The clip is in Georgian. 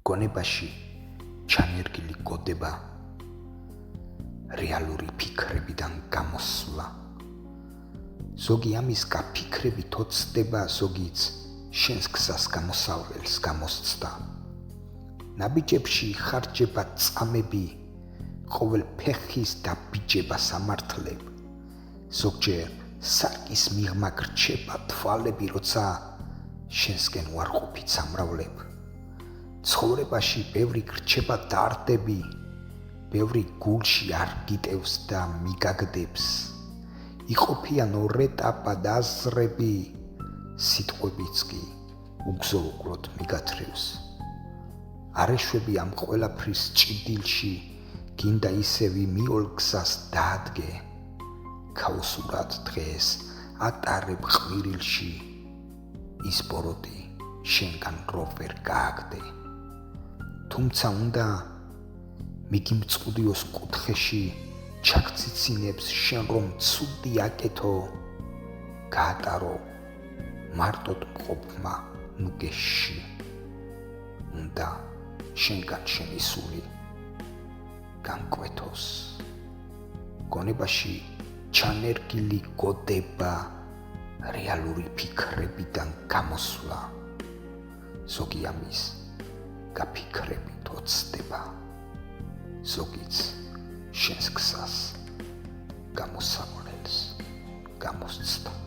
გონებაში ჩანერგილი გოდება რეალური ფიქრებიდან გამოსვლა. ზოგი ამის გაფიქრებით ოცდება, ზოგიც შენს გზას გამოსავლელს გამოსცდა. ნაბიჯებში ხარჯება წამები, ყოველ ფეხის დაბიჯება სამართლებ. ზოგჯერ სარკის მიღმა გრჩება თვალები, როცა შენსკენ უარყოფით სამრავლებ. ცხოვრებაში ბევრი გრჩება დარდები, ბევრი გულში არ გიტევს და მიგაგდებს. იყოფიან ორ ეტაპად აზრები, სიტყვებიც კი უგზო-უგლოდ მიგათრევს. არ ეშვები ამ ყველაფრის ჭიდილში, გინდა ისევი მიოლ გზას დაადგე. ქაოსურად დღეს ატარებ ყვირილში, ის ბოროტი შენგან რო ვერ გააგდე. თუმცა უნდა მიგიმწყუდიოს კუთხეში, ჩაგციცინებს შენ რომ ცუდი აკეთო, გაატარო მარტოდ მყოფმა ნუგეში. უნდა შენგან შენი სული განკვეთოს. გონებაში ჩანერგილი გოდება რეალური ფიქრებიდან გამოსვლა. ზოგი ამის გაფიქრებით ოცდება, ზოგიც შენს გზას გამოსავლელს გამოსცდა.